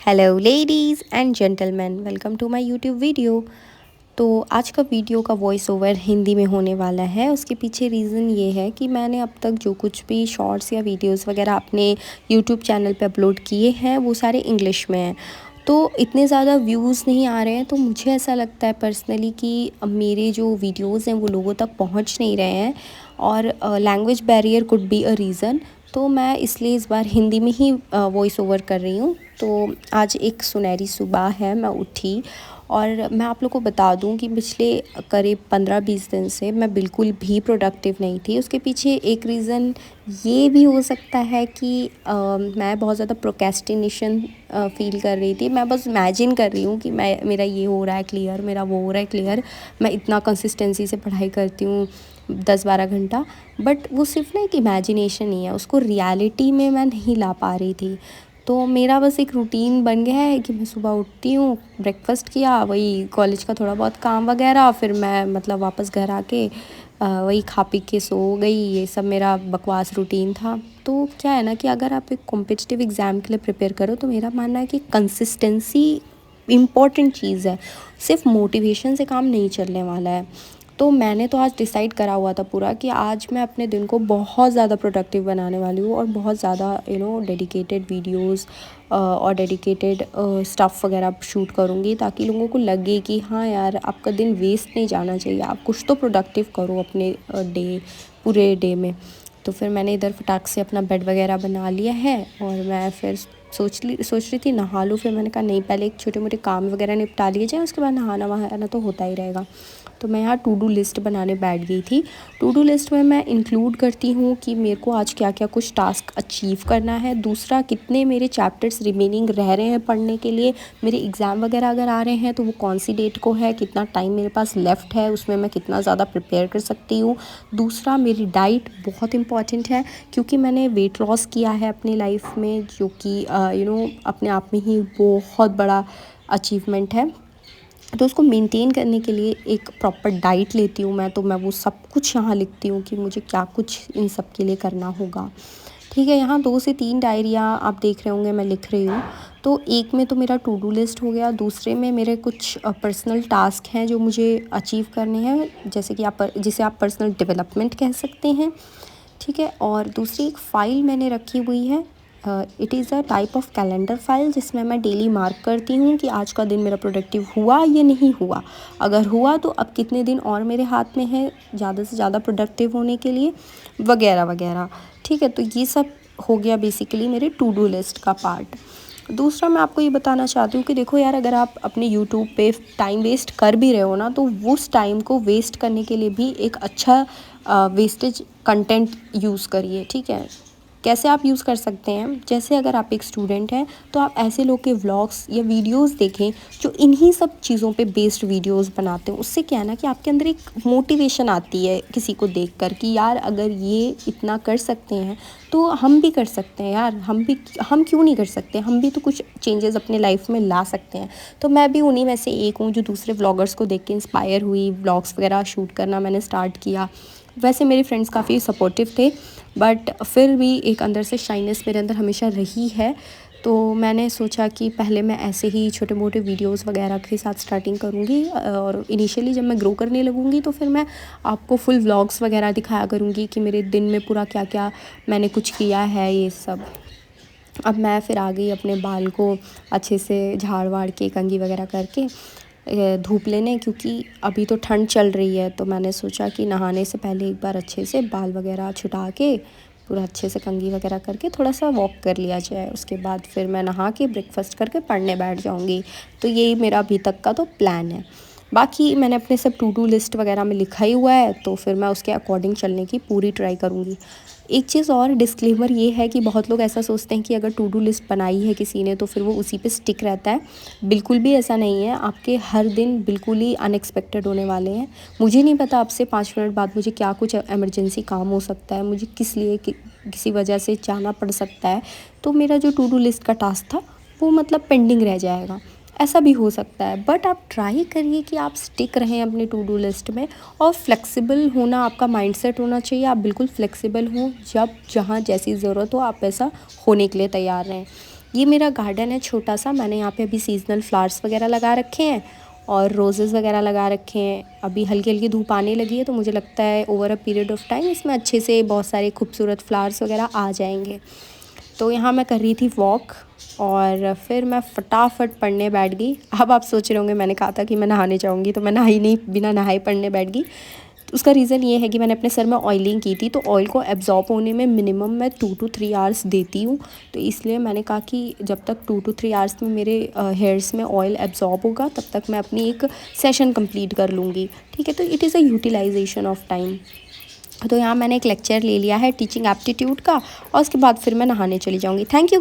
Hello ladies and gentleman, welcome to my YouTube video. तो आज का वीडियो का वॉइस ओवर हिंदी में होने वाला है। उसके पीछे रीज़न ये है कि मैंने अब तक जो कुछ भी शॉर्ट्स या वीडियोस वगैरह अपने यूट्यूब चैनल पे अपलोड किए हैं वो सारे इंग्लिश में हैं। तो इतने ज़्यादा व्यूज़ नहीं आ रहे हैं, तो मुझे ऐसा लगता है पर्सनली कि अब मेरे जो वीडियोस हैं वो लोगों तक पहुंच नहीं रहे हैं और language barrier could be a reason. तो मैं इसलिए इस बार हिंदी में ही वॉइस ओवर कर रही हूँ। तो आज एक सुनहरी सुबह है, मैं उठी और मैं आप लोग को बता दूं कि पिछले करीब 15-20 दिन से मैं बिल्कुल भी प्रोडक्टिव नहीं थी। उसके पीछे एक रीज़न ये भी हो सकता है कि मैं बहुत ज़्यादा प्रोक्रेस्टिनेशन फ़ील कर रही थी। मैं बस इमेजिन कर रही हूँ कि मेरा ये हो रहा है क्लियर, मेरा वो हो रहा है क्लियर। मैं इतना कंसिस्टेंसी से पढ़ाई करती हूँ 10-12 घंटा, बट वो सिर्फ ना एक इमेजिनेशन ही है, उसको रियलिटी में मैं नहीं ला पा रही थी। तो मेरा बस एक रूटीन बन गया है कि मैं सुबह उठती हूँ, ब्रेकफास्ट किया, वही कॉलेज का थोड़ा बहुत काम वगैरह, फिर मैं मतलब वापस घर आके वही खा पी के सो गई। ये सब मेरा बकवास रूटीन था। तो क्या है ना कि अगर आप एक कॉम्पिटिटिव एग्ज़ाम के लिए प्रिपेयर करो तो मेरा मानना है कि कंसिस्टेंसी इम्पॉर्टेंट चीज़ है। सिर्फ मोटिवेशन से काम नहीं चलने वाला है। तो मैंने तो आज डिसाइड करा हुआ था पूरा कि आज मैं अपने दिन को बहुत ज़्यादा प्रोडक्टिव बनाने वाली हूँ और बहुत ज़्यादा डेडिकेटेड वीडियोस और डेडिकेटेड स्टफ़ वगैरह शूट करूँगी, ताकि लोगों को लगे कि हाँ यार, आपका दिन वेस्ट नहीं जाना चाहिए, आप कुछ तो प्रोडक्टिव करो अपने पूरे डे में। तो फिर मैंने इधर फटाक से अपना बेड वगैरह बना लिया है और मैं फिर सोच रही थी नहा लूँ। फिर मैंने कहा नहीं, पहले एक छोटे मोटे काम वगैरह निपटा लिए जाए, उसके बाद नहाना वहाना तो होता ही रहेगा। तो मैं यहाँ टू डू लिस्ट बनाने बैठ गई थी। टू डू लिस्ट में मैं इंक्लूड करती हूँ कि मेरे को आज क्या क्या कुछ टास्क अचीव करना है, दूसरा कितने मेरे चैप्टर्स रिमेनिंग रह रहे हैं पढ़ने के लिए, मेरे एग्ज़ाम वगैरह अगर आ रहे हैं तो वो कौन सी डेट को है, कितना टाइम मेरे पास लेफ़्ट है, उसमें मैं कितना ज़्यादा प्रिपेयर कर सकती हूँ। दूसरा, मेरी डाइट बहुत इंपॉर्टेंट है, क्योंकि मैंने वेट लॉस किया है अपनी लाइफ में, जो कि अपने आप में ही बहुत बड़ा अचीवमेंट है। तो उसको मेंटेन करने के लिए एक प्रॉपर डाइट लेती हूँ मैं। तो मैं वो सब कुछ यहाँ लिखती हूँ कि मुझे क्या कुछ इन सब के लिए करना होगा। ठीक है, यहाँ 2 से 3 डायरियाँ आप देख रहे होंगे मैं लिख रही हूँ। तो एक में तो मेरा टू डू लिस्ट हो गया, दूसरे में मेरे कुछ पर्सनल टास्क हैं जो मुझे अचीव करने हैं, जैसे कि जिसे आप पर्सनल डेवलपमेंट कह सकते हैं। ठीक है, और दूसरी एक फ़ाइल मैंने रखी हुई है, it is a type of calendar file, जिसमें मैं डेली मार्क करती हूँ कि आज का दिन मेरा प्रोडक्टिव हुआ या नहीं हुआ। अगर हुआ तो अब कितने दिन और मेरे हाथ में है ज़्यादा से ज़्यादा प्रोडक्टिव होने के लिए, वगैरह वगैरह। ठीक है, तो ये सब हो गया बेसिकली मेरे टू डू लिस्ट का पार्ट। दूसरा, मैं आपको ये बताना चाहती हूँ कि देखो यार, अगर आप अपने यूट्यूब पे टाइम वेस्ट कर भी रहे हो ना, तो उस टाइम को वेस्ट करने के लिए भी एक अच्छा वेस्टेज कंटेंट यूज़ करिए। ठीक है, कैसे आप यूज़ कर सकते हैं, जैसे अगर आप एक स्टूडेंट हैं तो आप ऐसे लोग के व्लॉग्स या वीडियोस देखें जो इन्हीं सब चीज़ों पे बेस्ड वीडियोस बनाते हैं। उससे क्या है ना कि आपके अंदर एक मोटिवेशन आती है किसी को देखकर कि यार, अगर ये इतना कर सकते हैं तो हम भी कर सकते हैं यार, हम क्यों नहीं कर सकते, हम भी तो कुछ चेंजेस अपने लाइफ में ला सकते हैं। तो मैं भी उन्हीं में से एक हूँ जो दूसरे व्लॉगर्स को देख के इंस्पायर हुई, व्लॉग्स वगैरह शूट करना मैंने स्टार्ट किया। वैसे मेरे फ्रेंड्स काफ़ी सपोर्टिव थे, बट फिर भी एक अंदर से शाइनेस मेरे अंदर हमेशा रही है। तो मैंने सोचा कि पहले मैं ऐसे ही छोटे मोटे वीडियोस वगैरह के साथ स्टार्टिंग करूँगी, और इनिशियली जब मैं ग्रो करने लगूँगी तो फिर मैं आपको फुल व्लॉग्स वगैरह दिखाया करूँगी कि मेरे दिन में पूरा क्या क्या मैंने कुछ किया है, ये सब। अब मैं फिर आ गई अपने बाल को अच्छे से झाड़ वाड़ के, कंघी वगैरह करके धूप लेने, क्योंकि अभी तो ठंड चल रही है। तो मैंने सोचा कि नहाने से पहले एक बार अच्छे से बाल वगैरह छुटा के, पूरा अच्छे से कंघी वगैरह करके थोड़ा सा वॉक कर लिया जाए। उसके बाद फिर मैं नहा के ब्रेकफास्ट करके पढ़ने बैठ जाऊँगी। तो यही मेरा अभी तक का तो प्लान है। बाकी मैंने अपने सब टू डू लिस्ट वगैरह में लिखा ही हुआ है, तो फिर मैं उसके अकॉर्डिंग चलने की पूरी ट्राई करूँगी। एक चीज़ और डिस्क्लेमर ये है कि बहुत लोग ऐसा सोचते हैं कि अगर टू डू लिस्ट बनाई है किसी ने तो फिर वो उसी पे स्टिक रहता है। बिल्कुल भी ऐसा नहीं है। आपके हर दिन बिल्कुल ही अनएक्सपेक्टेड होने वाले हैं। मुझे नहीं पता अब से 5 मिनट बाद मुझे क्या कुछ इमरजेंसी काम हो सकता है, मुझे किसी वजह से जाना पड़ सकता है। तो मेरा जो टू डू लिस्ट का टास्क था वो मतलब पेंडिंग रह जाएगा, ऐसा भी हो सकता है। बट आप ट्राई करिए कि आप स्टिक रहें अपने टू डू लिस्ट में, और फ्लेक्सिबल होना आपका माइंडसेट होना चाहिए। आप बिल्कुल फ्लेक्सिबल हों, जब जहाँ जैसी ज़रूरत हो आप ऐसा होने के लिए तैयार रहें। ये मेरा गार्डन है छोटा सा, मैंने यहाँ पे अभी सीजनल फ्लावर्स वगैरह लगा रखे हैं और रोज़ेज़ वगैरह लगा रखे हैं। अभी हल्की हल्की धूप आने लगी है तो मुझे लगता है over a period of time इसमें अच्छे से बहुत सारे खूबसूरत फ्लावर्स वगैरह आ जाएंगे। तो यहाँ मैं कर रही थी वॉक और फिर मैं फटाफट पढ़ने बैठ गई। अब आप सोच रहे होंगे मैंने कहा था कि मैं नहाने जाऊँगी, तो मैं नहाई नहीं, बिना नहाए पढ़ने बैठ गई। तो उसका रीज़न ये है कि मैंने अपने सर में ऑयलिंग की थी, तो ऑयल को एब्जॉर्ब होने में मिनिमम मैं 2 to 3 आवर्स देती हूँ। तो इसलिए मैंने कहा कि जब तक 2 to 3 आवर्स में मेरे हेयर्स में ऑयल एब्जॉर्ब होगा तब तक मैं अपनी एक सेशन कंप्लीट कर लूँगी। ठीक है, तो it is a utilization of time. तो यहाँ मैंने एक लेक्चर ले लिया है टीचिंग एप्टीट्यूड का और उसके बाद फिर मैं नहाने चली जाऊँगी। Thank you.